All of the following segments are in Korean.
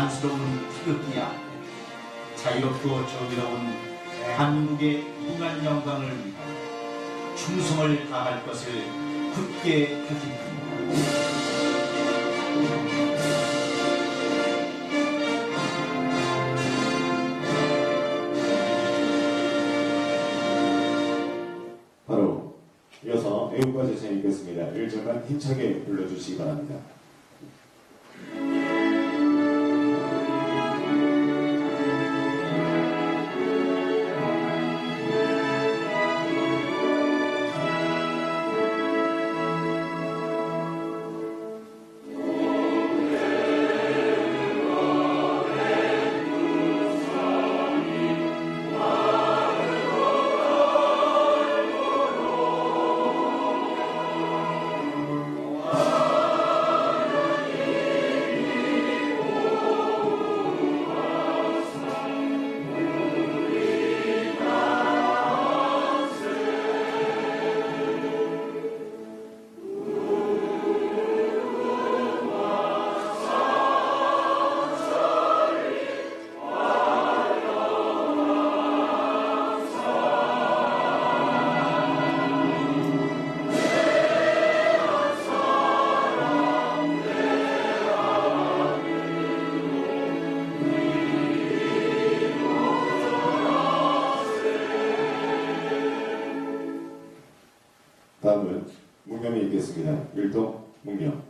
자랑스러운 태극기 앞에 자유롭고 정의로운 한국의 무한 영광을 위하여 충성을 다할 것을 굳게 결심합니다. 바로 이어서 애국가 제찬이 있겠습니다. 1절만 힘차게 불러주시기 바랍니다. 다음은 문명이 있겠습니다. 율동 문명.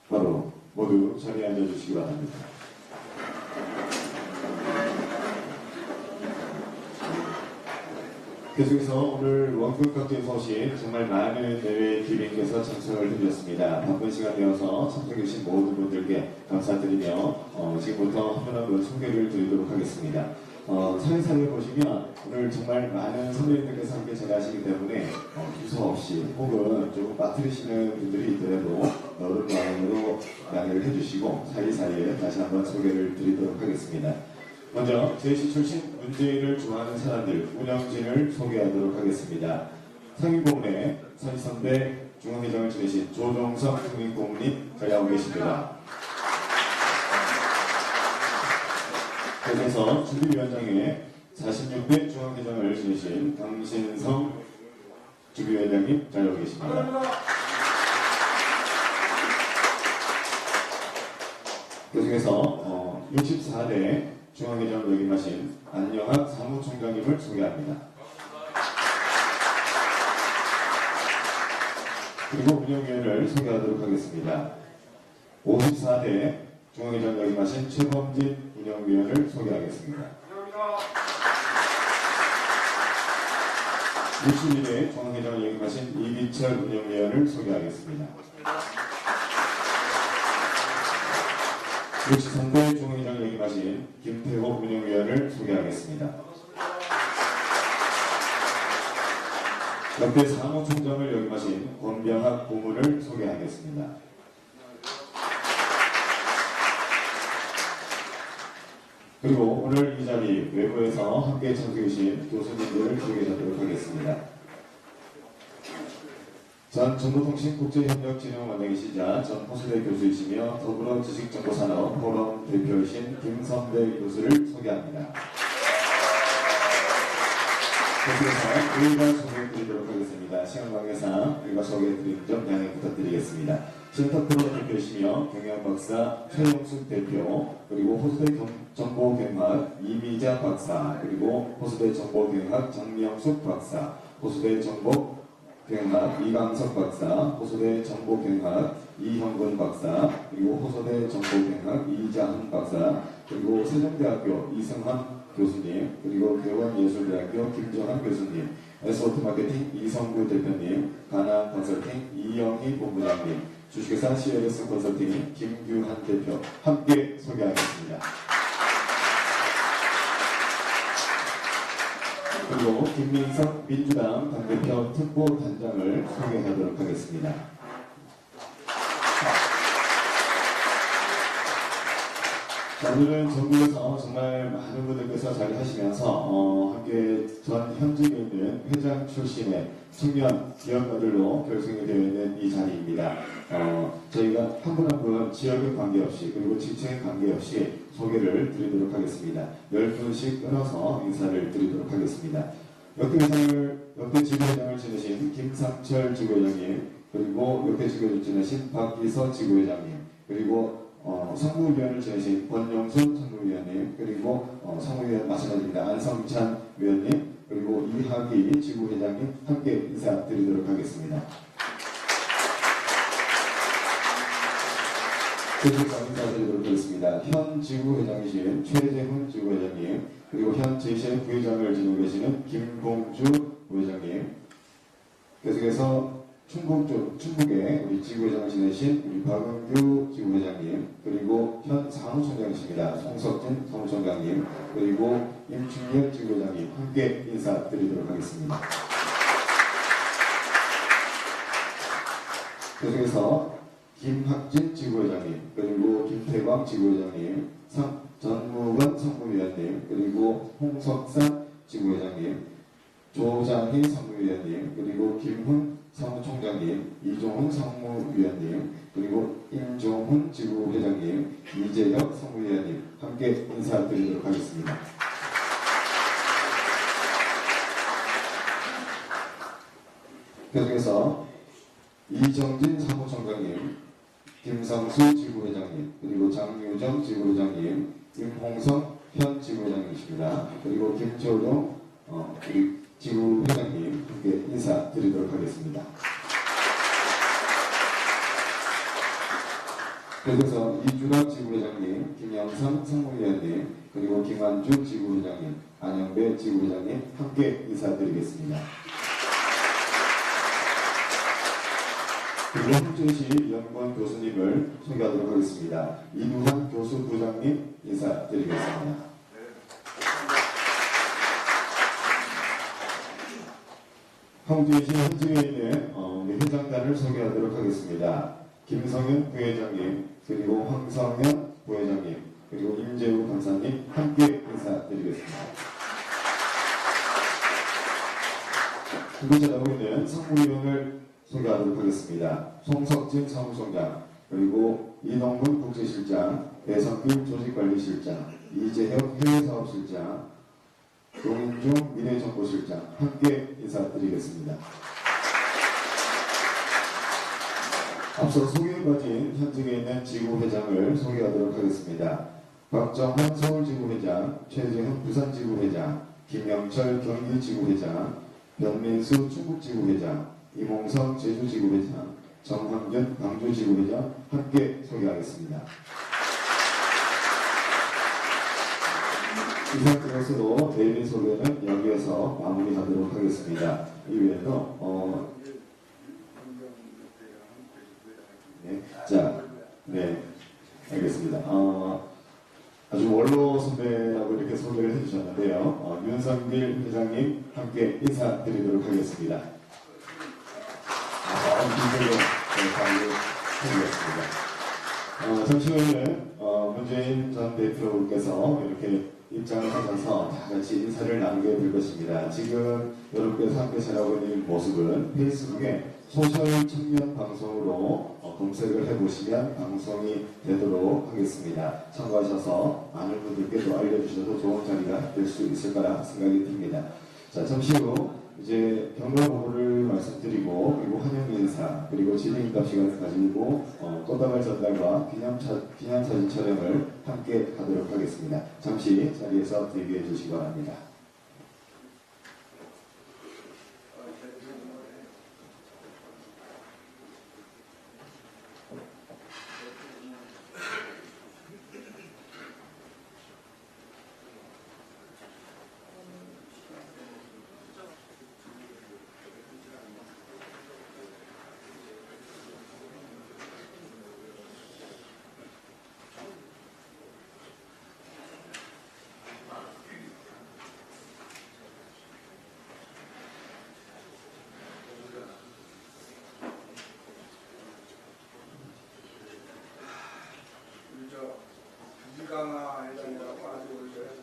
바로 모두 자리에 앉아주시기 바랍니다. 계속해서 오늘 원격 각도에서 오신 정말 많은 대회 기빈께서 참석을 해주셨습니다. 바쁜 시간 되어서 참석해주신 모든 분들께 감사드리며 지금부터 한 분 한 분 소개를 드리도록 하겠습니다. 사회사를 보시면 오늘 정말 많은 선배님들께서 함께 자리하시기 때문에 주소 없이 혹은 조금 빠뜨리시는 분들이 있더라도 어른 마음으로 양해를 해주시고 사이사이에 다시 한번 소개를 드리도록 하겠습니다. 먼저 제시 출신 문재인을 좋아하는 사람들 운영진을 소개하도록 하겠습니다. 상임고문의 선선대 중앙회장을 지내신 조종석 상임고문님 자리하고 계십니다. 그래서 준비위원장에 46대 중앙회장을 지내신 강신성 준비위원장님 자리하고 계십니다. 계속해서 64대 중앙회장을 역임하신 안영학 사무총장님을 소개합니다. 그리고 운영위원을 소개하도록 하겠습니다. 54대 중앙회장 역임하신 최범진 운영위원을 소개하겠습니다. 61대 중앙회장을 역임하신 이기철 운영위원을 소개하겠습니다. 63대 중앙회장을 역임하신 김태호 운영위원을 소개하겠습니다. 역대 사무총장을 역임하신 권병학 고문을 소개하겠습니다. 그리고 오늘 이 자리 외부에서 함께 참석해 주신 교수님들을 소개하도록 하겠습니다. 전 정보통신국제협력진흥원장이시자 전 포스대 교수이시며 더불어지식정보산업 포럼 대표이신 김선배 교수를 소개합니다. 계속해서 일과 소개해드리도록 하겠습니다. 시간 관계상 일과 소개해드리는 점 양해 부탁드리겠습니다. 센터프로 대표이시며 경영박사 최용숙 대표, 그리고 호수대 정보경학 이미자 박사, 그리고 호수대 정보경학 정명숙 박사, 호수대 정보경학 이강석 박사, 호수대 정보경학 이형근 박사, 그리고 호수대 정보경학 이자한 박사, 그리고 세종대학교 이승환 교수님, 그리고 교원예술대학교 김정환 교수님, 에스오트마케팅 이성구 대표님, 가나 컨설팅 이영희 본부장님, 주식회사 CLS 컨설팅 김규한 대표 함께 소개하겠습니다. 그리고 김민석 민주당 당대표 특보단장을 소개하도록 하겠습니다. 자, 오늘은 전국에서 정말 많은 분들께서 자리하시면서 함께 전 현직에 있는 회장 출신의 청년 기업가들로 결성이 되어 있는 이 자리입니다. 저희가 한 분 한 분 지역에 관계없이 그리고 지층에 관계없이 소개를 드리도록 하겠습니다. 10분씩 끊어서 인사를 드리도록 하겠습니다. 역대 지구회장을 지내신 김상철 지구회장님, 그리고 역대 지구회장을 지내신 박기서 지구회장님, 그리고 상무위원을 지내신 권영순 상무위원님, 그리고 상무위원 마찬가지입니다. 안성찬 위원님, 그리고 이하기 지구회장님 함께 인사드리도록 하겠습니다. 계속해서 인사드리도록 하겠습니다. 현 지구회장이신 최재훈 지구회장님, 그리고 현 제2의 부회장을 지내고 계시는 김봉주 부회장님, 계속해서 충북에 우리 지구회장을 지내신 우리 박은규 지구회장님, 그리고 현 사무총장이십니다. 송석진 사무총장님, 그리고 임충렬 지구회장님 함께 인사드리도록 하겠습니다. 계속해서 김학진 지구회장님, 그리고 김태광 지구회장님, 전무건 상무위원님, 그리고 홍석상 지구회장님, 조장희 상무위원님, 그리고 김훈 사무총장님, 이종훈 상무위원님, 그리고 임종훈 지구회장님, 이재혁 상무위원님 함께 인사드리도록 하겠습니다. 계속해서 이정진 사무총장님, 김상수 지구회장님, 그리고 장유정 지구회장님, 임홍성 현 지구회장님이십니다. 그리고 김철동 우리 지구회장님 함께 인사드리도록 하겠습니다. 그래서 이준학 지구회장님, 김영삼 상무위원님, 그리고 김한주 지구회장님, 안영배 지구회장님 함께 인사드리겠습니다. 그리고 홍준시 연구원 교수님을 소개하도록 하겠습니다. 이두환 교수 부장님 인사드리겠습니다. 홍준시 현직에 있는 회장단을 소개하도록 하겠습니다. 김성현 부회장님, 그리고 황성현 부회장님, 그리고 임재우 간사님 함께 인사드리겠습니다. 현재 나오고 있는 상무위원을 소개하도록 하겠습니다. 송석진 사무총장, 그리고 이동문 국제실장, 배성길 조직관리실장, 이재혁 해외사업실장, 용인중 미래정보실장 함께 인사드리겠습니다. 앞서 소개해드린 현직에 있는 지구회장을 소개하도록 하겠습니다. 박정환 서울지구회장, 최재훈 부산지구회장, 김영철 경기지구회장, 변민수 충북지구회장, 이몽성 제주지구회장, 정황균 광주지구회장 함께 소개하겠습니다. 이상 것으로 내일 소개는 여기에서 마무리하도록 하겠습니다. 이외에도 네, 알겠습니다. 아주 원로 선배라고 이렇게 소개를 해주셨는데요. 윤성길 회장님 함께 인사드리도록 하겠습니다. 잠시 후에는 문재인 전 대표께서 이렇게 입장을 하면서 다 같이 인사를 나누게 될 것입니다. 지금 여러분께서 함께 전하고 있는 모습은 페이스북에 소셜 청년 방송으로 검색을 해보시면 방송이 되도록 하겠습니다. 참고하셔서 많은 분들께 또 알려주셔도 좋은 자리가 될 수 있을 거라 생각이 듭니다. 자, 잠시 후 이제 경과 보고를 말씀드리고 그리고 환영 인사 그리고 진행인답 시간을 가지고 꽃다발 전달과 기념사진 촬영을 함께 하도록 하겠습니다. 잠시 자리에서 대기해 주시기 바랍니다. 이강아 회장이라고 아주 오래전에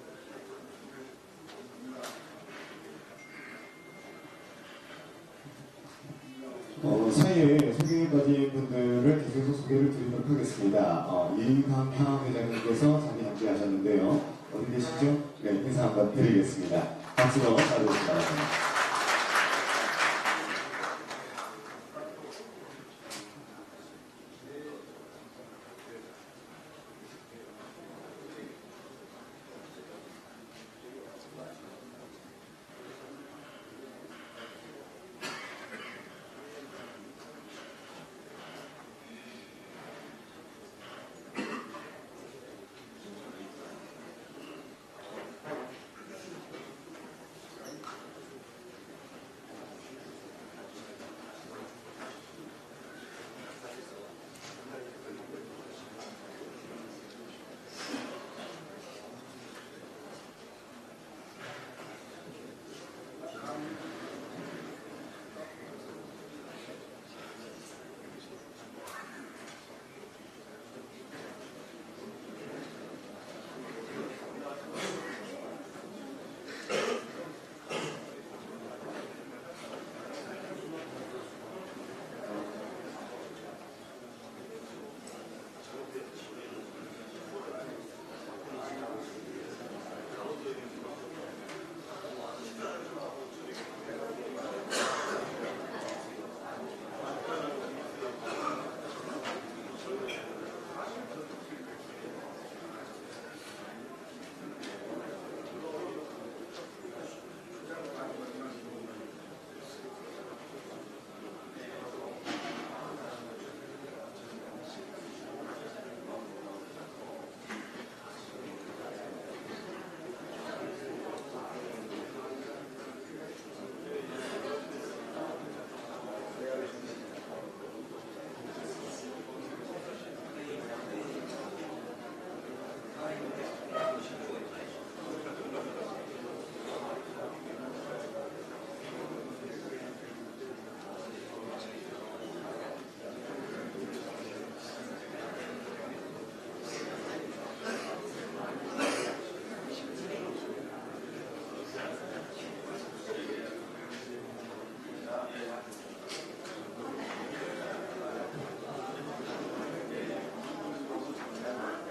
사이에 소개에 빠진 분들을 계속해서 소개를 드리도록 하겠습니다. 이강하 회장님께서 자리 함께 하셨는데요. 어디 계시죠? 네, 인사 한번 드리겠습니다. 박수로 맞아주시기 바랍니다.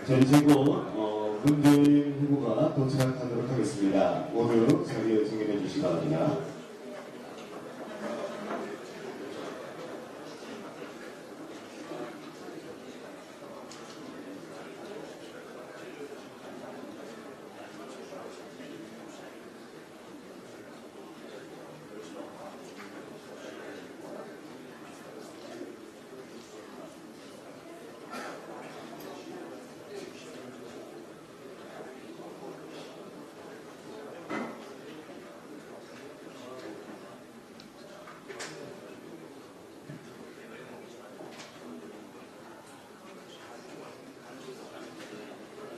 자, 이제 곧 문재인 후보가 도착하도록 하겠습니다. 모두 자리에 정리해 주시기 바랍니다.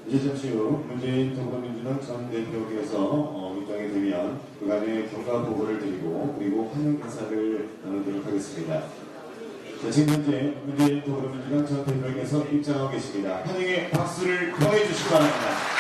이제 잠시 후 문재인 더불어민주당 전 대표께서 입장이 되면 그간의 경과 보고를 드리고 그리고 환영 인사를 나누도록 하겠습니다. 자, 지금 현재 문재인 더불어민주당 전 대표께서 입장하고 계십니다. 환영의 박수를 더해 주시기 바랍니다.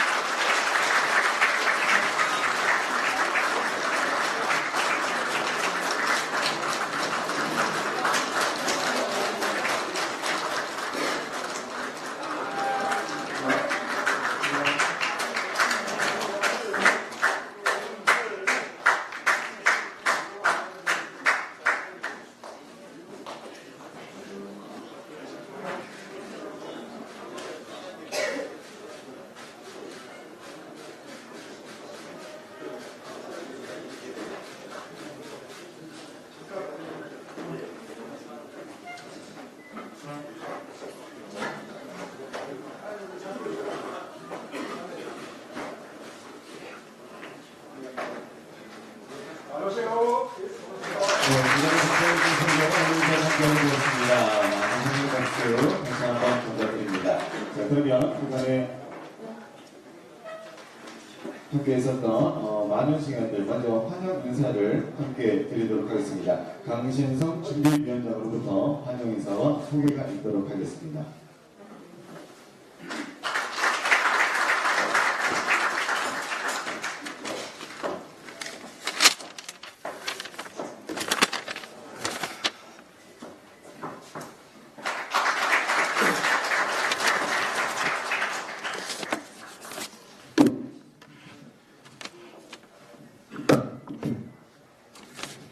자, 그러면 그간에 함께 있었던 많은 시간들 먼저 환영 인사를 함께 드리도록 하겠습니다. 강신성 준비위원장으로부터 환영 인사와 소개가 있도록 하겠습니다.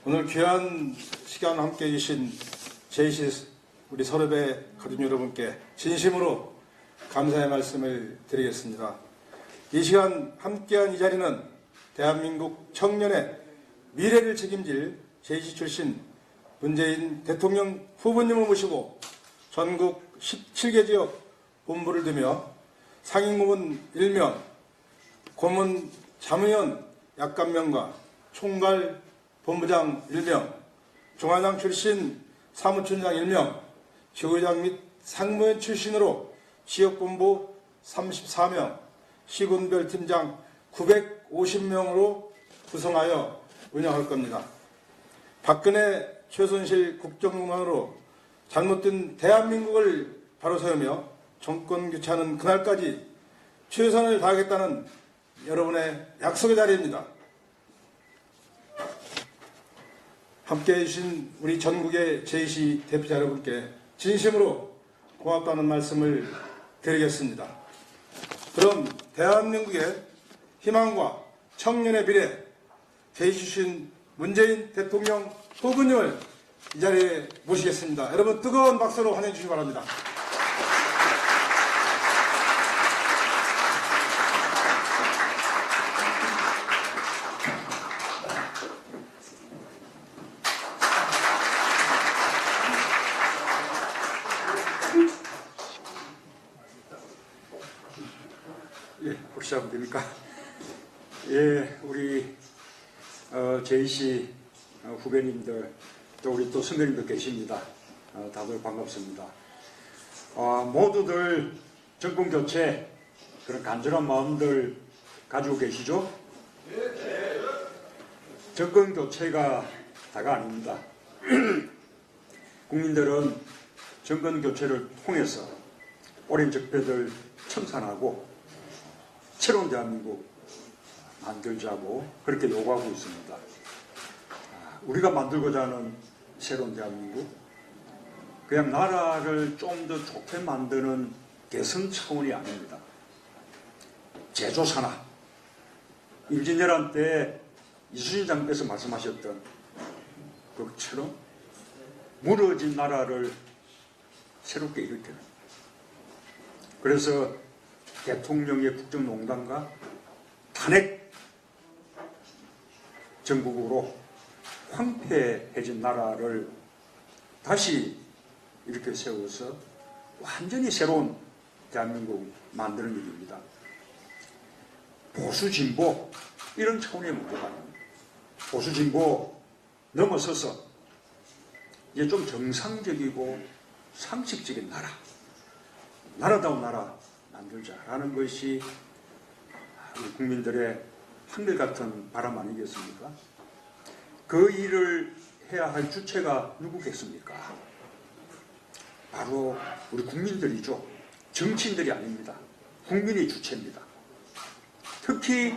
오늘 귀한 시간 함께 해주신 JC 우리 서울의 가족 여러분께 진심으로 감사의 말씀을 드리겠습니다. 이 시간 함께한 이 자리는 대한민국 청년의 미래를 책임질 JC 출신 문재인 대통령 후보님을 모시고 전국 17개 지역 본부를 두며 상임고문 1명, 고문 자문위원 약간 명과 총괄 본부장 1명, 중화장 출신 사무총장 1명, 지구장 및 상무위원 출신으로 지역본부 34명, 시군별 팀장 950명으로 구성하여 운영할 겁니다. 박근혜, 최순실 국정농단으로 잘못된 대한민국을 바로 세우며 정권 교체하는 그날까지 최선을 다하겠다는 여러분의 약속의 자리입니다. 함께해 주신 우리 전국의 JC 대표자 여러분께 진심으로 고맙다는 말씀을 드리겠습니다. 그럼 대한민국의 희망과 청년의 미래 JC 출신 문재인 대통령 후보님을 이 자리에 모시겠습니다. 여러분 뜨거운 박수로 환영해 주시기 바랍니다. 예, 혹시 하면 됩니까? 예, 우리 JC 후배님들 또 우리 또 선배님들 계십니다. 다들 반갑습니다. 모두들 정권 교체 그런 간절한 마음들 가지고 계시죠? 정권 교체가 다가 아닙니다. 국민들은 정권 교체를 통해서 오랜 적폐들 청산하고 새로운 대한민국 만들자고 그렇게 요구하고 있습니다. 우리가 만들고자 하는 새로운 대한민국, 그냥 나라를 좀 더 좋게 만드는 개선 차원이 아닙니다. 제조산업, 임진왜란 때 이순신 장께서 말씀하셨던 그것처럼 무너진 나라를 새롭게 일으키는, 그래서 대통령의 국정농단과 탄핵 정국으로 황폐해진 나라를 다시 이렇게 세워서 완전히 새로운 대한민국 만드는 일입니다. 보수 진보 이런 차원의 문제가 아닙니다. 보수 진보 넘어서서 이제 좀 정상적이고 상식적인 나라, 나라다운 나라 만들자라는 것이 우리 국민들의 한결같은 바람 아니겠습니까? 그 일을 해야 할 주체가 누구겠습니까? 바로 우리 국민들이죠. 정치인들이 아닙니다. 국민이 주체입니다. 특히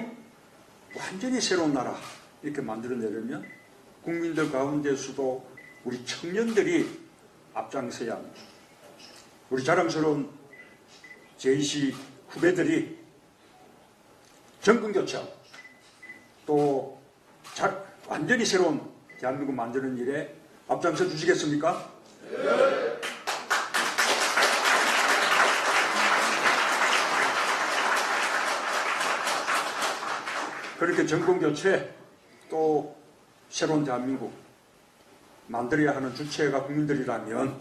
완전히 새로운 나라 이렇게 만들어내려면 국민들 가운데서도 우리 청년들이 앞장서야 합니다. 우리 자랑스러운 JC 후배들이 정권교체 또 완전히 새로운 대한민국 만드는 일에 앞장서 주시겠습니까? 네. 그렇게 정권교체 또 새로운 대한민국 만들어야 하는 주체가 국민들이라면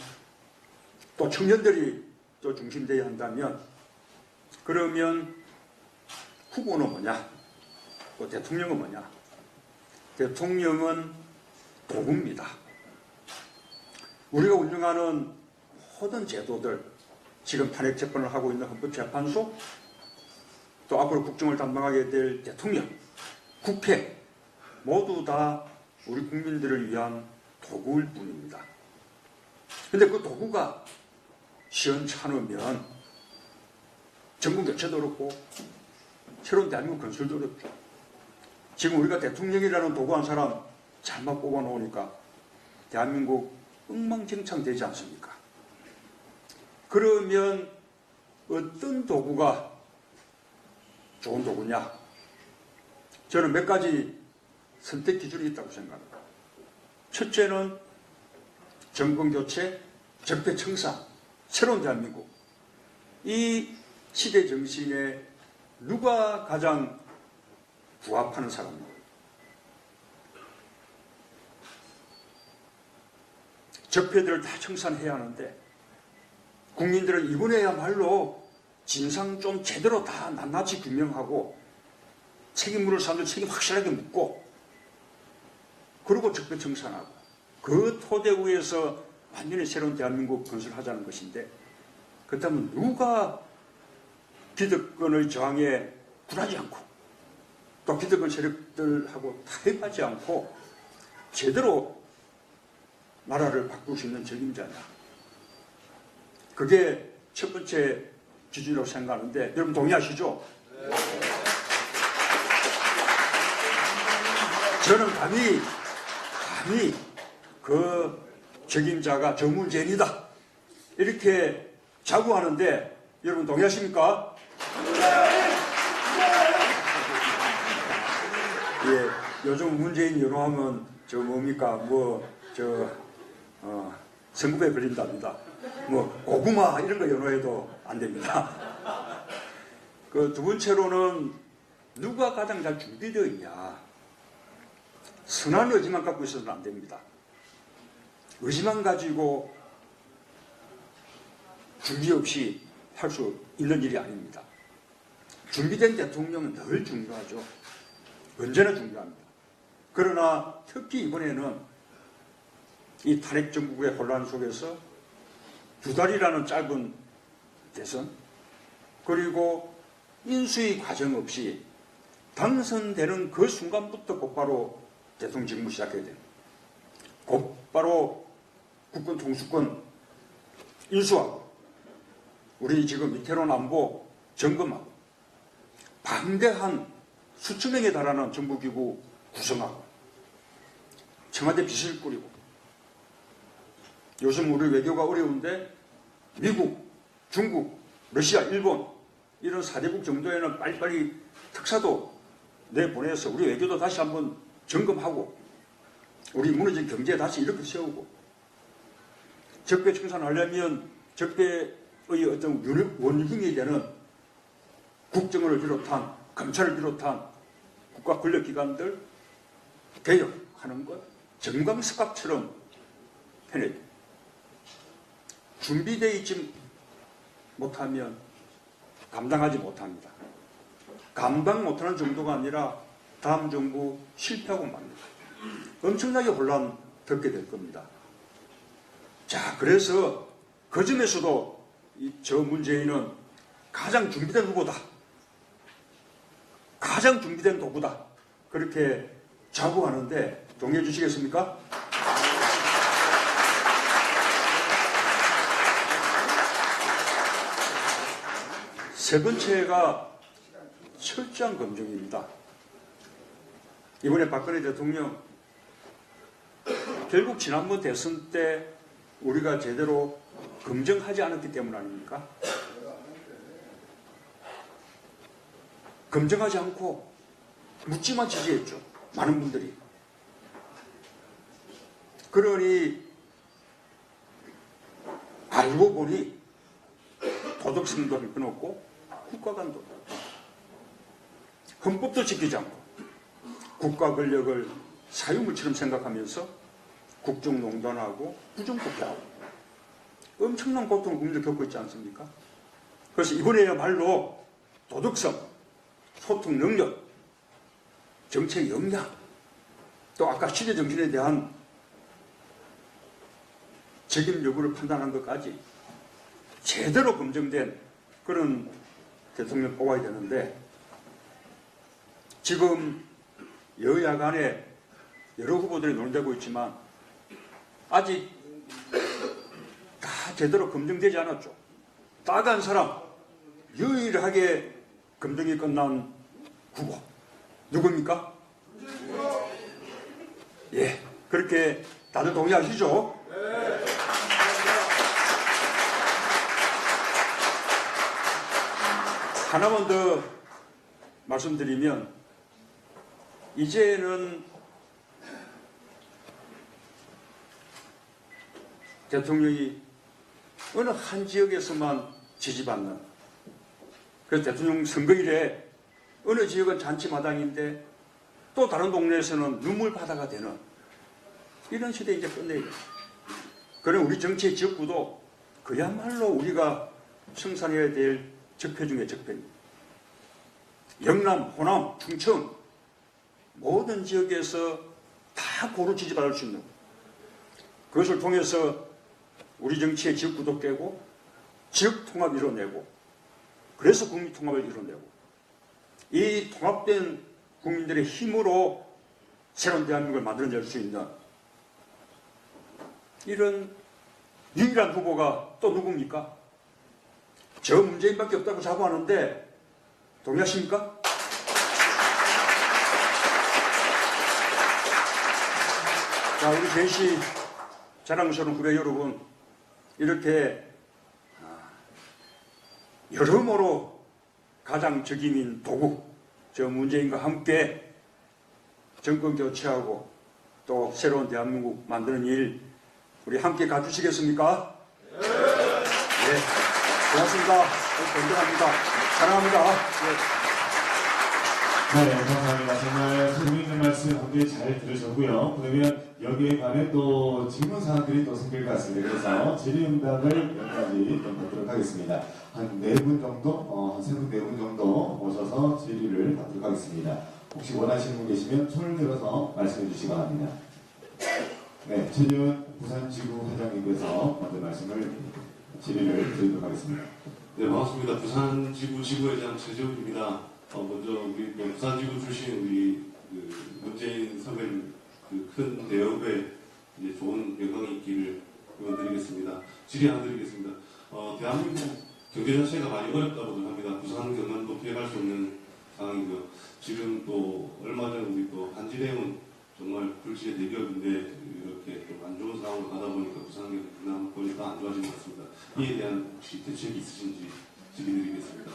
또 청년들이 또 중심되어야 한다면 그러면 후보는 뭐냐? 또 대통령은 뭐냐? 대통령은 도구입니다. 우리가 운영하는 모든 제도들 지금 탄핵 재판을 하고 있는 헌법재판소, 또 앞으로 국정을 담당하게 될 대통령, 국회 모두 다 우리 국민들을 위한 도구일 뿐입니다. 근데 그 도구가 시원찮으면 정권 교체도 어렵고 새로운 대한민국 건설도 어렵죠. 지금 우리가 대통령이라는 도구 한 사람 잘못 뽑아놓으니까 대한민국 엉망진창 되지 않습니까? 그러면 어떤 도구가 좋은 도구냐? 저는 몇 가지 선택 기준이 있다고 생각합니다. 첫째는 정권 교체, 적폐청산, 새로운 대한민국. 이 시대 정신에 누가 가장 부합하는 사람입니다. 적폐들을 다 청산해야 하는데 국민들은 이번에야말로 진상 좀 제대로 다 낱낱이 규명하고 책임 물을 사람들 책임 확실하게 묻고 그리고 적폐 청산하고 그 토대 위에서 완전히 새로운 대한민국 건설하자는 것인데, 그렇다면 누가 기득권의 저항에 굴하지 않고 또 기득권 세력들하고 타협하지 않고 제대로 나라를 바꿀 수 있는 적임자냐. 그게 첫 번째 기준이라고 생각하는데, 여러분 동의하시죠? 저는 감히 그 적임자가 정문재인이다 이렇게 자부하는데, 여러분 동의하십니까? 예, 요즘 문재인 연호하면 저 뭡니까 선거에 걸린답니다. 고구마 이런 거 연호해도 안 됩니다. 그 두 번째로는 누가 가장 잘 준비되어 있냐. 선한 의지만 갖고 있어서는 안 됩니다. 의지만 가지고 준비 없이 할 수 있는 일이 아닙니다. 준비된 대통령은 늘 중요하죠. 언제나 중요합니다. 그러나 특히 이번에는 이 탄핵 정국의 혼란 속에서 두 달이라는 짧은 대선, 그리고 인수위 과정 없이 당선되는 그 순간부터 곧바로 대통령 직무 시작해야 돼요. 곧바로 국권 통수권 인수하고 우리 지금 이태원 안보 점검하고 방대한 수천 명에 달하는 정부기구 구성하고 청와대 비서실 꾸리고, 요즘 우리 외교가 어려운데 미국, 중국, 러시아, 일본 이런 4대국 정도에는 빨리빨리 특사도 내보내서 우리 외교도 다시 한번 점검하고 우리 무너진 경제 다시 이렇게 세우고, 적폐 청산하려면 적폐의 어떤 원흉이 되는 국정원을 비롯한 검찰을 비롯한 국가 권력기관들 개혁하는 것 정광석각처럼 해내야 돼. 준비되어 있지 못하면 감당하지 못합니다. 감당 못하는 정도가 아니라 다음 정부 실패하고 맙니다. 엄청나게 혼란 겪게 될 겁니다. 자, 그래서 그 점에서도 저 문재인은 가장 준비된 후보다. 가장 준비된 도구다. 그렇게 자부하는데 동의해 주시겠습니까? 세 번째가 철저한 검증입니다. 이번에 박근혜 대통령 결국 지난번 대선 때 우리가 제대로 검증하지 않았기 때문 아닙니까? 검증하지 않고 묻지만 지지했죠. 많은 분들이. 그러니 알고 보니 도덕성도 끊었고 국가관도 헌법도 지키지 않고 국가 권력을 사유물처럼 생각하면서 국정농단하고 부정국가하고 엄청난 고통을 국민들 겪고 있지 않습니까? 그래서 이번에야말로 도덕성, 소통 능력, 정책 역량, 또 아까 시대 정신에 대한 책임 여부를 판단한 것까지 제대로 검증된 그런 대통령 뽑아야 되는데 지금 여야 간에 여러 후보들이 논의되고 있지만 아직 다 제대로 검증되지 않았죠. 딱 한 사람 유일하게 검증이 끝난 후보 누굽니까? 예, 그렇게 다들 동의하시죠? 하나만 더 말씀드리면 이제는 대통령이 어느 한 지역에서만 지지받는, 그래서 대통령 선거일에 어느 지역은 잔치마당인데 또 다른 동네에서는 눈물바다가 되는 이런 시대 이제 끝내야 돼요. 그럼 우리 정치의 지역구도 그야말로 우리가 청산해야 될 적폐 중의 적폐입니다. 영남, 호남, 충청 모든 지역에서 다 고루 지지받을 수 있는, 그것을 통해서 우리 정치의 지역구도 깨고 지역 통합을 이뤄내고, 그래서 국민 통합을 이뤄내고, 이 통합된 국민들의 힘으로 새로운 대한민국을 만들어낼 수 있는 이런 유일한 후보가 또 누굽니까? 저 문재인밖에 없다고 자부하는데 동의하십니까? 자, 우리 대시 자랑스러운 후배 여러분, 이렇게 여러모로 가장 적임인 도구, 저 문재인과 함께 정권 교체하고 또 새로운 대한민국 만드는 일 우리 함께 가주시겠습니까? 네, 고맙습니다. 존경합니다. 사랑합니다. 네, 감사합니다. 정말 재미있는 말씀 분들이 잘 들으셨고요. 그러면 여기에 관해 또 질문 사항들이 또 생길 것 같습니다. 그래서 질의응답을 몇 가지 좀 받도록 하겠습니다. 한 4분 정도, 한 3분, 4분 정도 모셔서 질의를 받도록 하겠습니다. 혹시 원하시는 분 계시면 손을 들어서 말씀해 주시기 바랍니다. 네, 최지훈 부산지구 회장님께서 먼저 질의를 드리도록 하겠습니다. 네, 반갑습니다. 부산지구 지구회장 최재훈입니다. 먼저 우리 부산지구 출신 우리 문재인 선배님 큰 대업에 이제 좋은 영광이 있기를 응원드리겠습니다. 질의 하나 드리겠습니다. 대한민국 경제 자체가 많이 어렵다고들 합니다. 부산 경남도 피해갈 수 없는 상황이고요. 지금 또 얼마 전에 우리 또 한지대운 정말 굴지의 대기업인데 이렇게 좀 안 좋은 상황으로 가다 보니까 부산 경남 보니까 안 좋아진 것 같습니다. 이에 대한 혹시 대책이 있으신지 질의드리겠습니다.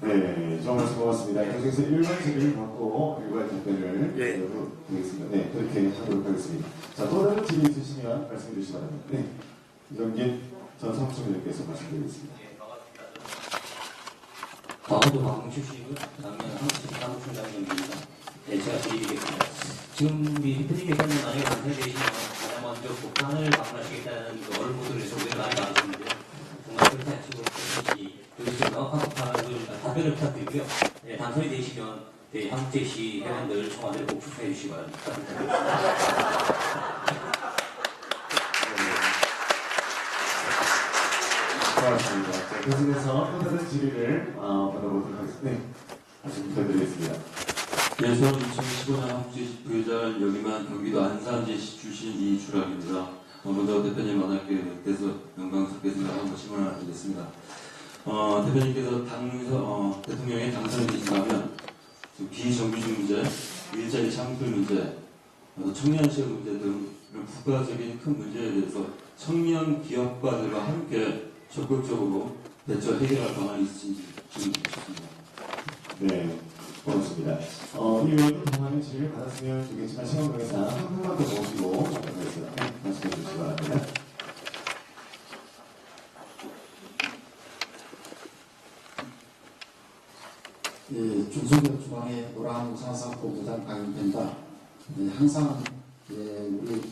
네, 좋은 말씀 고맙습니다. 계속해서 1번 질의를 받고 일괄 답변을 예. 드리겠습니다. 네, 그렇게 하도록 하겠습니다. 자, 또 다른 질의 있으시면 말씀해 주시기 바랍니다. 네, 이정진 전 사무총장님께서 말씀드리겠습니다. 과거도 방송 출신이고 작년 한국 사무총장님입니다. 네, 제가 드리겠습니다. 지금 우리 대표님께서는 만약에 당선되시면 가장 먼저 북한을 방문하시겠다는 그 언론보도를 소개를 많이 나왔는데 정말 그렇지 않시고 여기서 명확한 북한을 답변을 부탁드리고요. 네, 당선이 되시면 네, 한국제시 회원들 청와대를 꼭 축하해 주시기 바랍니다. 고맙습니다. 자, 계속해서 또 다른 질의를 받아보도록 하겠습니다. 네, 말씀 부탁드리겠습니다. 네, 저는 2015년 한국제시 부회장을 역임한 경기도 안산제시 출신 이주락입니다. 먼저 대표님 만나게 돼서 영광스럽게 생각하고 질문 하나 드리겠습니다. 대표님께서 대통령에 당선이 되신다면 비정규직 문제, 일자리 창출 문제, 청년 실업 문제 등 이런 국가적인 큰 문제에 대해서 청년 기업가들과 함께 적극적으로 대처 해결할 방안이 있으신지 질문 드리겠습니다. 네, 고맙습니다. 이 외에도 더 많은 질의를 받았으면 좋겠지만 시간 관계상 한 분만 더 모시고 말씀해 주시기 바랍니다. 예, 중소기업 중앙회 노랑한국 산사업본부장 강인태입니다. 예, 항상 우리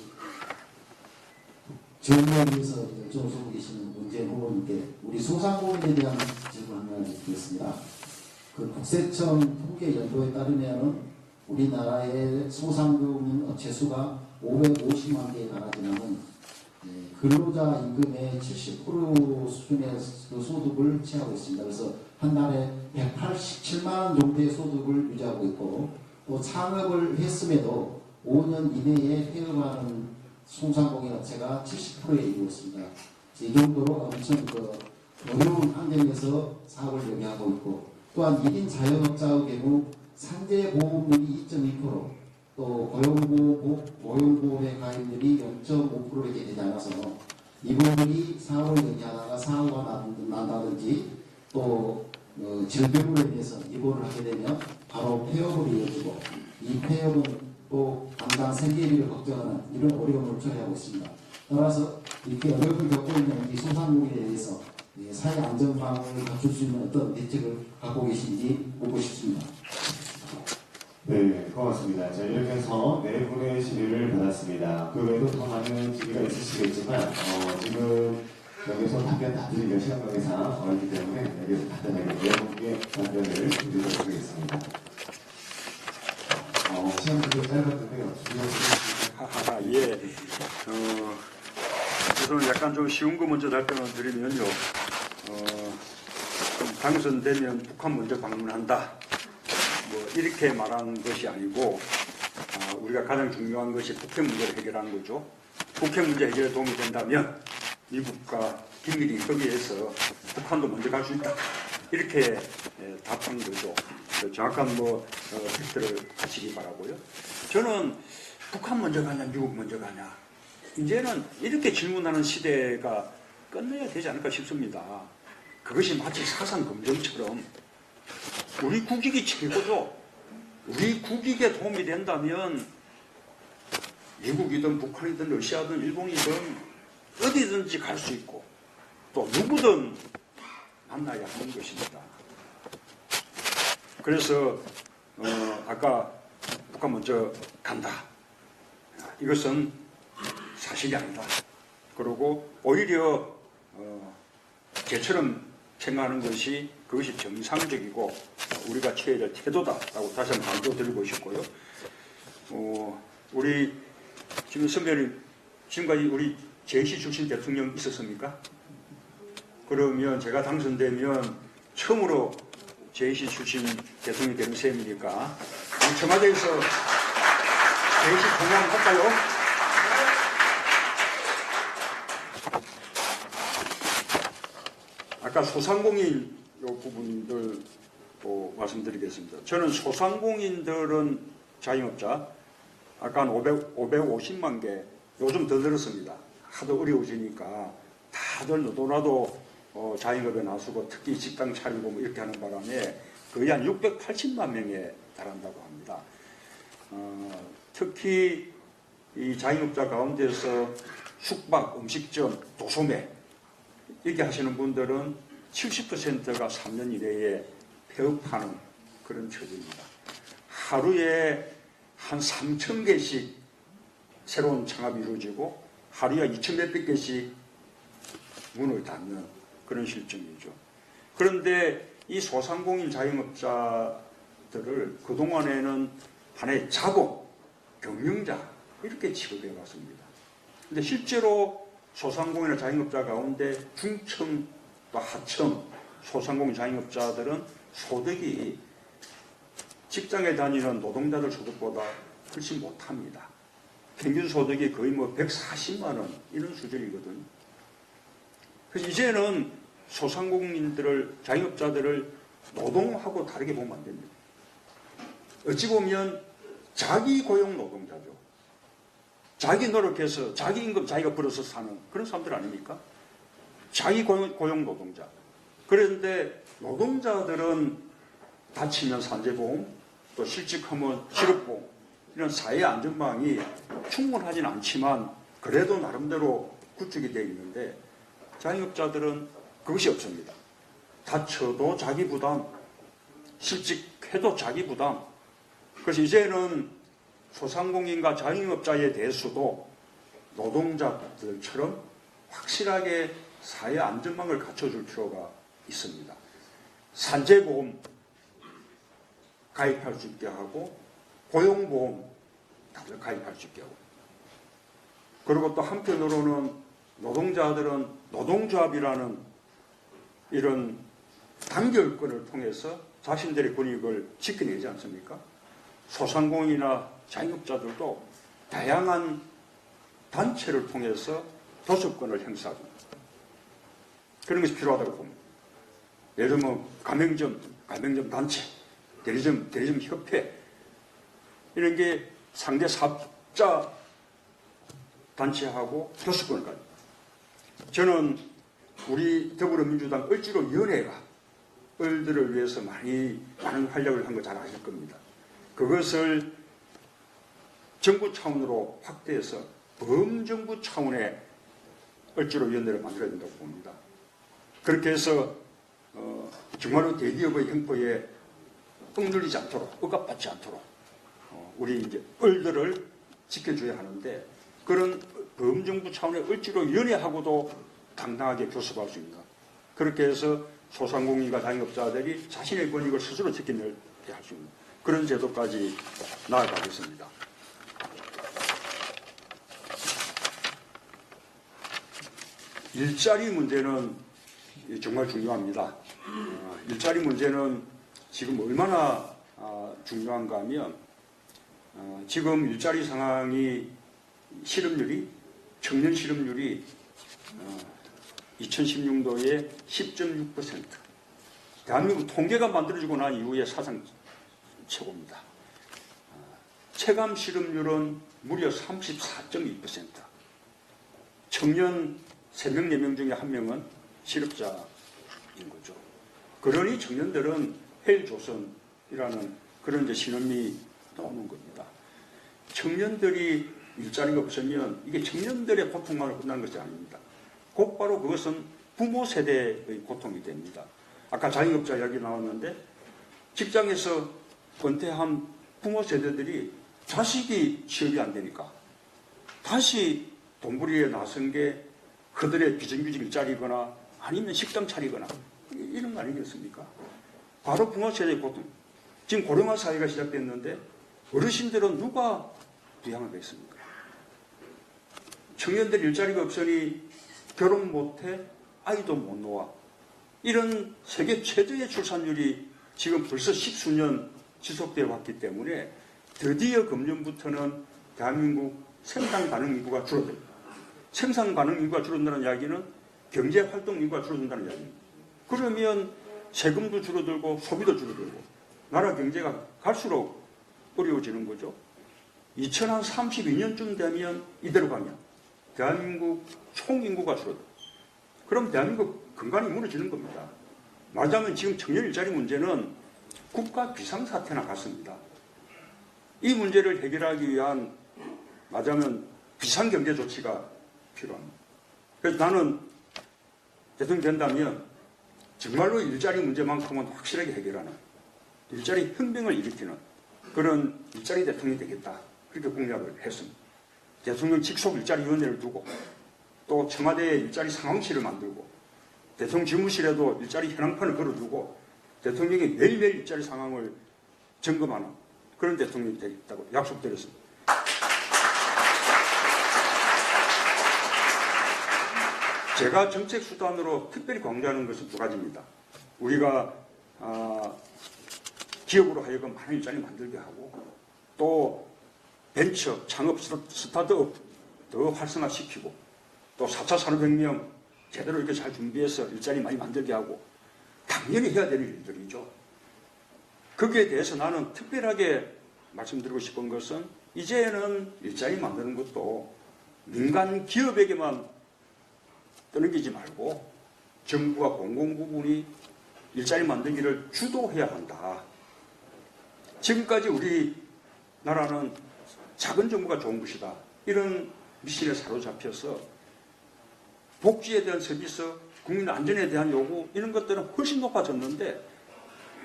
정부에서 여쭤보고 계시는 문재인 후보님께 우리 소상공인에 대한 질문 하나 드리겠습니다. 그 국세청 통계 연도에 따르면 우리나라의 소상공인 업체 수가 550만 개에 달하지만 근로자 임금의 70% 수준의 그 소득을 취하고 있습니다. 그래서 한 달에 187만 원 정도의 소득을 유지하고 있고, 또 창업을 했음에도 5년 이내에 폐업하는 소상공인 업체가 70%에 이르고 있습니다. 이 정도로 엄청 어려운 환경에서 사업을 영위하고 있고, 또한 1인 자영업자의 경우 산재보험률이 2.2%, 또 고용보험의 가입률이 0.5%이렇게 되지 않아서 이분들이 사업을 영위하다가 사고가 난다든지 또 질병으로 인해서 입원을 하게 되면 바로 폐업으로 이어지고, 이 폐업은 또 당장 생계비를 걱정하는 이런 어려움을 초래하고 있습니다. 따라서 이렇게 어려움을 겪고 있는 이 소상공인에 대해서 사회 안전망을 갖출 수 있는 어떤 대책을 갖고 계신지 묻고 싶습니다. 네, 고맙습니다. 자, 이렇게 해서 네 분의 질의를 받았습니다. 그 외에도 더 많은 질의가 있으시겠지만, 지금 여기서 답변 다 드리기가 시간 관계상 어렵기 때문에 여기서 간단하게 네 분께 답변을 드리도록 하겠습니다. 시간 좀 짧았는데요. 예. 우선 약간 좀 쉬운 거 먼저 답변을 드리면요. 당선되면 북한 먼저 방문한다. 뭐 이렇게 말하는 것이 아니고, 우리가 가장 중요한 것이 북핵 문제를 해결하는 거죠. 북핵 문제 해결에 도움이 된다면 미국과 긴밀히 협의해서 북한도 먼저 갈 수 있다. 이렇게 답한 거죠. 정확한 팩트를 하시기 바라고요. 저는 북한 먼저 가냐 미국 먼저 가냐, 이제는 이렇게 질문하는 시대가 끝내야 되지 않을까 싶습니다. 그것이 마치 사상 검증처럼 우리 국익이 최고죠. 우리 국익에 도움이 된다면 미국이든 북한이든 러시아든 일본이든 어디든지 갈 수 있고 또 누구든 만나야 하는 것입니다. 그래서 아까 북한 먼저 간다, 이것은 사실이 아니다. 그리고 오히려 개처럼 생각하는 것이 그것이 정상적이고 우리가 취해야 될 태도다라고 다시 한번 강조드리고 싶고요. 우리 지금 선배님, 지금까지 우리 제시 출신 대통령 있었습니까? 그러면 제가 당선되면 처음으로 제시 출신 대통령이 되는 셈이니까 청와대에서 제시 통양 할까요? 아까 소상공인 요 부분들 말씀드리겠습니다. 저는 소상공인들은 자영업자 아까 한 550만 개, 요즘 더 늘었습니다. 하도 어려워지니까 다들 너도나도 자영업에 나서고 특히 식당 차리고 뭐 이렇게 하는 바람에 거의 한 680만 명에 달한다고 합니다. 특히 이 자영업자 가운데서 숙박, 음식점, 도소매 이렇게 하시는 분들은 70%가 3년 이내에 폐업하는 그런 처지입니다. 하루에 한 3,000개씩 새로운 창업이 이루어지고 하루에 2,000몇백 개씩 문을 닫는 그런 실정이죠. 그런데 이 소상공인 자영업자들을 그동안에는 하나의 자본, 경영자 이렇게 취급해 왔습니다. 근데 실제로 소상공인이나 자영업자 가운데 중층 또 하층 소상공인 자영업자들은 소득이 직장에 다니는 노동자들 소득보다 훨씬 못합니다. 평균 소득이 거의 140만 원 이런 수준이거든요. 그래서 이제는 소상공인들을, 자영업자들을 노동하고 다르게 보면 안 됩니다. 어찌 보면 자기 고용 노동자죠. 자기 노력해서 자기 임금 자기가 벌어서 사는 그런 사람들 아닙니까? 자기 고용 노동자. 그런데 노동자들은 다치면 산재보험, 또 실직하면 실업보험, 이런 사회 안전망이 충분하진 않지만 그래도 나름대로 구축이 되어 있는데 자영업자들은 그것이 없습니다. 다쳐도 자기 부담, 실직해도 자기 부담. 그래서 이제는 소상공인과 자영업자에 대해서도 노동자들처럼 확실하게 사회 안전망을 갖춰줄 필요가 있습니다. 산재보험 가입할 수 있게 하고 고용보험 다들 가입할 수 있게 하고, 그리고 또 한편으로는 노동자들은 노동조합이라는 이런 단결권을 통해서 자신들의 권익을 지켜내지 않습니까? 소상공인이나 자영업자들도 다양한 단체를 통해서 도서권을 행사합니다. 그런 것이 필요하다고 봅니다. 예를 들면 가맹점 단체, 대리점 협회 이런 게 상대 사업자 단체하고 도서권을 가집니다. 저는 우리 더불어민주당 을지로위원회가 을들을 위해서 많은 활약을 한 거 잘 아실 겁니다. 그것을 정부 차원으로 확대해서 범정부 차원의 을지로위원회를 만들어야 된다고 봅니다. 그렇게 해서 정말로 대기업의 형포에 억눌리지 않도록, 억압받지 않도록 우리 이제 을들을 지켜줘야 하는데 그런 범정부 차원의 을지로위원회하고도 당당하게 교섭할 수 있는 그렇게 해서 소상공인과 자영업자들이 자신의 권익을 스스로 지켜내게 할 수 있는 그런 제도까지 나아가겠습니다. 일자리 문제는 정말 중요합니다. 일자리 문제는 지금 얼마나 중요한가 하면 지금 일자리 상황이 청년 실업률이 2016년도에 10.6%. 대한민국 통계가 만들어지고 난 이후에 사상 최고입니다. 체감 실업률은 무려 34.2%. 청년 3명, 4명 중에 1명은 실업자인 거죠. 그러니 청년들은 헬조선이라는 그런 이제 신음이 나오는 겁니다. 청년들이 일자리가 없으면 이게 청년들의 고통만으로 끝나는 것이 아닙니다. 곧바로 그것은 부모 세대의 고통이 됩니다. 아까 자영업자 이야기 나왔는데 직장에서 은퇴한 부모 세대들이 자식이 취업이 안 되니까 다시 돈벌이에 나선 게 그들의 비정규직 일자리거나 아니면 식당 차리거나 이런 거 아니겠습니까? 바로 부모 세대의 고통. 지금 고령화 사회가 시작됐는데 어르신들은 누가 부양을 했습니까? 청년들 일자리가 없으니 결혼 못해 아이도 못 놓아. 이런 세계 최저의 출산율이 지금 벌써 10수년 지속되어 왔기 때문에 드디어 금년부터는 대한민국 생산 가능 인구가 줄어듭니다. 생산 가능 인구가 줄어든다는 이야기는 경제 활동 인구가 줄어든다는 이야기입니다. 그러면 세금도 줄어들고 소비도 줄어들고 나라 경제가 갈수록 어려워지는 거죠. 2032년쯤 되면 이대로 가면 대한민국 총인구가 줄어들고 그럼 대한민국 근간이 무너지는 겁니다. 말하자면 지금 청년 일자리 문제는 국가 비상사태나 같습니다. 이 문제를 해결하기 위한 말하자면 비상경제 조치가 필요합니다. 그래서 나는 대통령이 된다면 정말로 일자리 문제만큼은 확실하게 해결하는 일자리 혁명을 일으키는 그런 일자리 대통령이 되겠다. 그렇게 공약을 했습니다. 대통령 직속 일자리위원회를 두고 또 청와대에 일자리 상황실을 만들고 대통령 집무실에도 일자리 현황판을 걸어두고 대통령이 매일매일 일자리 상황을 점검하는 그런 대통령이 되겠다고 약속드렸습니다. 제가 정책 수단으로 특별히 강조하는 것은 두 가지입니다. 우리가 기업으로 하여금 많은 일자리 만들게 하고 또 벤처, 창업, 스타트업 더 활성화시키고 또 4차 산업혁명 제대로 이렇게 잘 준비해서 일자리 많이 만들게 하고 당연히 해야 되는 일들이죠. 거기에 대해서 나는 특별하게 말씀드리고 싶은 것은 이제는 일자리 만드는 것도 민간 기업에게만 떠넘기지 말고 정부와 공공부문이 일자리 만들기를 주도해야 한다. 지금까지 우리나라는 작은 정부가 좋은 것이다. 이런 미신에 사로잡혀서 복지에 대한 서비스, 국민 안전에 대한 요구 이런 것들은 훨씬 높아졌는데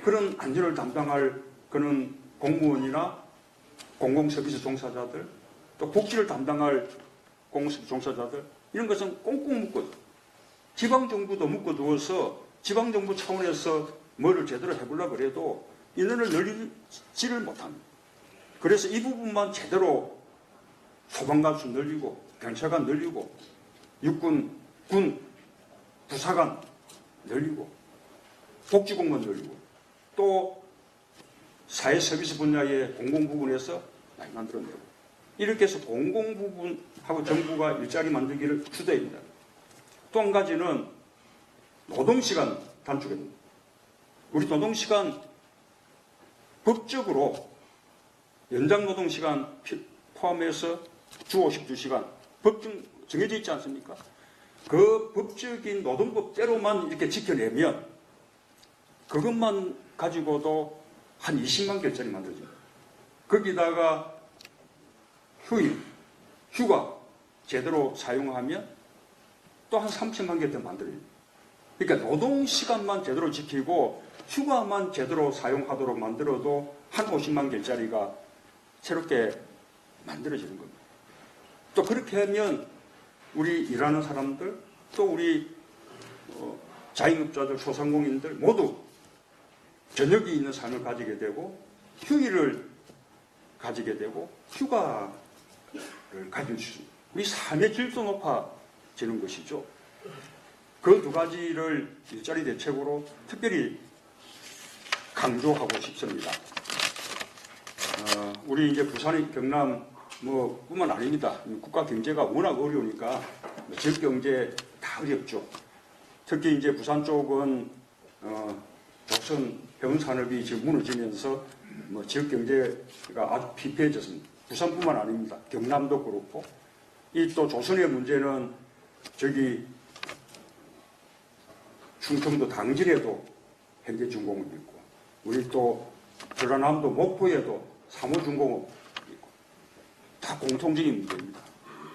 그런 안전을 담당할 그런 공무원이나 공공서비스 종사자들 또 복지를 담당할 공공서비스 종사자들 이런 것은 꽁꽁 묶어 지방정부도 묶어두어서 지방정부 차원에서 뭐를 제대로 해보려고 그래도 인원을 늘리지를 못합니다. 그래서 이 부분만 제대로 소방관수 늘리고 경찰관 늘리고 육군, 군, 부사관 늘리고 복지공무원 늘리고 또 사회 서비스 분야의 공공 부분에서 많이 만들어내고 이렇게 해서 공공 부분하고 정부가 일자리 만들기를 주도합니다. 또 한 가지는 노동시간 단축입니다. 우리 노동시간 법적으로 연장 노동시간 포함해서 주 52시간 법정 정해져 있지 않습니까? 그 법적인 노동법대로만 이렇게 지켜내면 그것만 가지고도 한 20만 개짜리 만들어집니다. 거기다가 휴일, 휴가 제대로 사용하면 또 한 3천만 개 더 만들어집니다. 그러니까 노동시간만 제대로 지키고 휴가만 제대로 사용하도록 만들어도 한 50만 개짜리가 새롭게 만들어지는 겁니다. 또 그렇게 하면 우리 일하는 사람들 또 우리 자영업자들 소상공인들 모두 저녁이 있는 삶을 가지게 되고 휴일을 가지게 되고 휴가를 가질 수 있습니다. 우리 삶의 질도 높아지는 것이죠. 그 두 가지를 일자리 대책으로 특별히 강조하고 싶습니다. 우리 이제 부산의 경남 뿐만 아닙니다. 국가 경제가 워낙 어려우니까 지역 경제 다 어렵죠. 특히 이제 부산 쪽은 조선 해운 산업이 지금 무너지면서 지역 경제가 아주 피폐해졌습니다. 부산뿐만 아닙니다. 경남도 그렇고 이 또 조선의 문제는 저기 충청도 당진에도 현대 중공업이 있고 우리 또 전라남도 목포에도 사무중공업 있고 다 공통적인 문제입니다.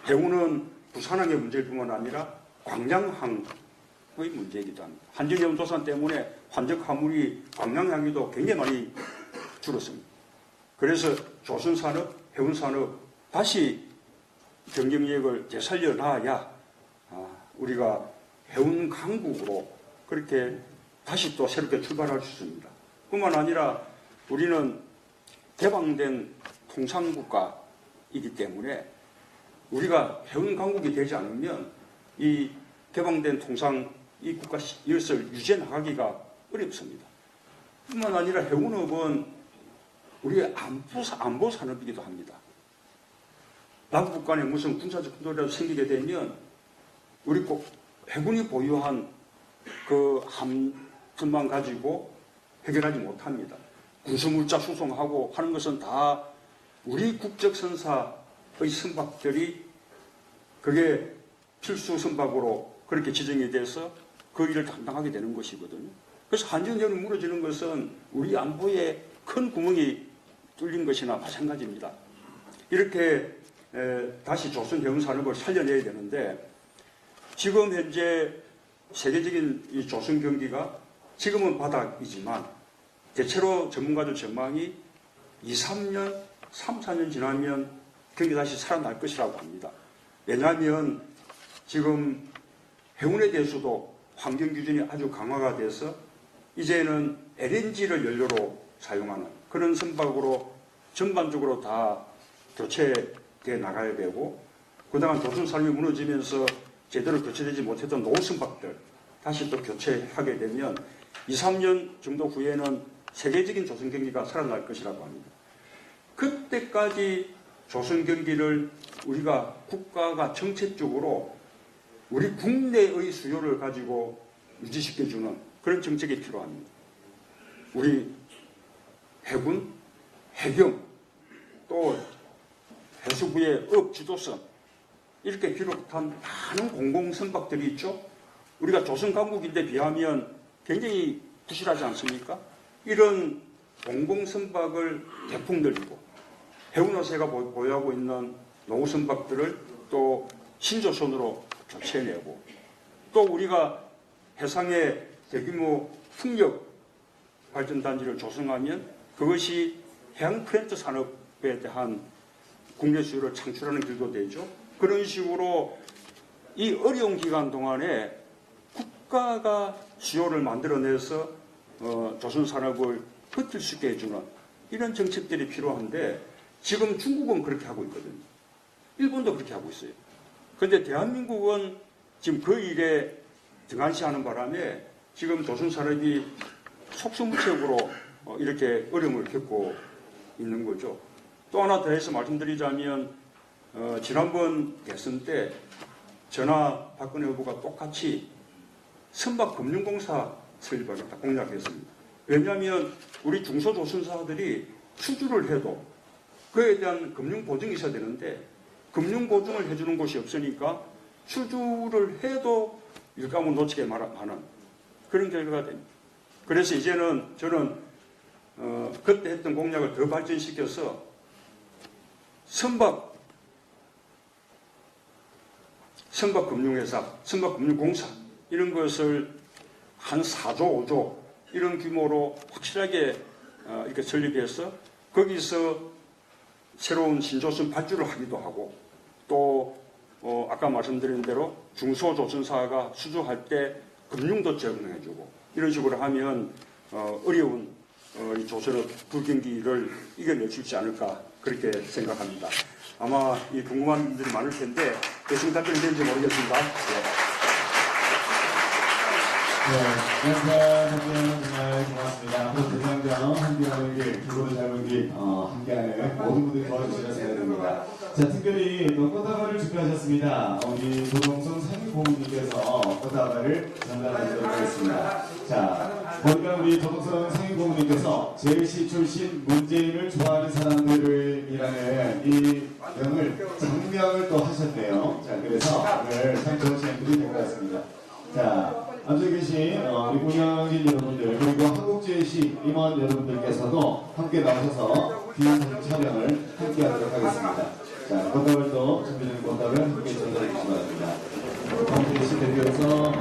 해운은 부산항의 문제일 뿐만 아니라 광양항의 문제이기도 합니다. 한전연도산 때문에 환적 화물이 광양항에도 굉장히 많이 줄었습니다. 그래서 조선산업, 해운산업 다시 경쟁력을 되살려놔야 우리가 해운 강국으로 그렇게 다시 또 새롭게 출발할 수 있습니다. 뿐만 아니라 우리는 개방된 통상국가이기 때문에 우리가 해운 강국이 되지 않으면 이 개방된 통상 이 국가 이것을 유지해 나가기가 어렵습니다. 뿐만 아니라 해운업은 우리의 안보 산업이기도 합니다. 남북 간에 무슨 군사적 충돌이라도 생기게 되면 우리 꼭 해군이 보유한 그 함선만 가지고 해결하지 못합니다. 군수물자 수송하고 하는 것은 다 우리 국적선사의 선박들이 그게 필수 선박으로 그렇게 지정이 돼서 그 일을 담당하게 되는 것이거든요. 그래서 한전연이 무너지는 것은 우리 안보에 큰 구멍이 뚫린 것이나 마찬가지입니다. 이렇게 다시 조선 해운 산업을 살려내야 되는데 지금 현재 세계적인 이 조선 경기가 지금은 바닥이지만 대체로 전문가들 전망이 2, 3년, 3, 4년 지나면 경기 다시 살아날 것이라고 합니다. 왜냐하면 지금 해운에 대해서도 환경 기준이 아주 강화가 돼서 이제는 LNG를 연료로 사용하는 그런 선박으로 전반적으로 다 교체돼 나가야 되고 그동안 조선 산업이 무너지면서 제대로 교체되지 못했던 노선박들 다시 또 교체하게 되면 2, 3년 정도 후에는 세계적인 조선 경기가 살아날 것이라고 합니다. 그때까지 조선 경기를 우리가 국가가 정책적으로 우리 국내의 수요를 가지고 유지시켜주는 그런 정책이 필요합니다. 우리 해군, 해경, 또 해수부의 업 지도선 이렇게 비롯한 많은 공공선박들이 있죠. 우리가 조선 강국인데 비하면 굉장히 부실하지 않습니까? 이런 공공선박을 대폭 늘리고 해운어세가 보유하고 있는 노선박들을 또 신조선으로 교체해내고 또 우리가 해상에 대규모 풍력 발전단지를 조성하면 그것이 해양 프렌트 산업에 대한 국내 수요를 창출하는 길도 되죠. 그런 식으로 이 어려운 기간 동안에 국가가 수요를 만들어내서 조선 산업을 버틸 수 있게 해주는 이런 정책들이 필요한데 지금 중국은 그렇게 하고 있거든요. 일본도 그렇게 하고 있어요. 그런데 대한민국은 지금 그 일에 등한시하는 바람에 지금 조선 산업이 속수무책으로 이렇게 어려움을 겪고 있는 거죠. 또 하나 더해서 말씀드리자면 지난번 대선 때 전하 박근혜 후보가 똑같이 선박금융공사 설립을 공약했습니다. 왜냐하면 우리 중소조선사들이 수주를 해도 그에 대한 금융보증이 있어야 되는데 금융보증을 해주는 곳이 없으니까 수주를 해도 일감을 놓치게 하는 그런 결과가 됩니다. 그래서 이제는 저는 그때 했던 공약을 더 발전시켜서 선박금융회사, 선박금융공사 이런 것을 한 4조, 5조 이런 규모로 확실하게 이렇게 설립해서 거기서 새로운 신조선 발주를 하기도 하고 또 아까 말씀드린 대로 중소조선사가 수주할 때 금융도 제공해주고 이런 식으로 하면 어려운 이 조선업 불경기를 이겨낼 수 있지 않을까 그렇게 생각합니다. 아마 이 궁금한 분들이 많을 텐데 대충 답변이 되는지 모르겠습니다. 네, 연사님은 정말 고맙습니다. 앞으로 대장정 함께하는 길, 두고도 짧은 길 함께하는 모든 분들이 도와주시라 생각됩니다. 자, 특별히 또 꽃다발을 준비하셨습니다. 우리 도동성 상임고문님께서 꽃다발을 전달하도록 하겠습니다. 자, 보니까 우리 도동성 상임고문님께서 제시 출신 문재인을 좋아하는 사람들이라는 이 명을 장명을 또 하셨네요. 자, 그래서 오늘 참 좋은 시간들이 될 것 같습니다. 자, 앞서 계신 우리 공양진 여러분들 그리고 한국제시 임원 여러분들께서도 함께 나오셔서 기념사진 촬영을 함께 하도록 하겠습니다. 자, 꽃다발도 준비된 꽃다발 함께 전달해 주시기 바랍니다. 한국제시 대표로서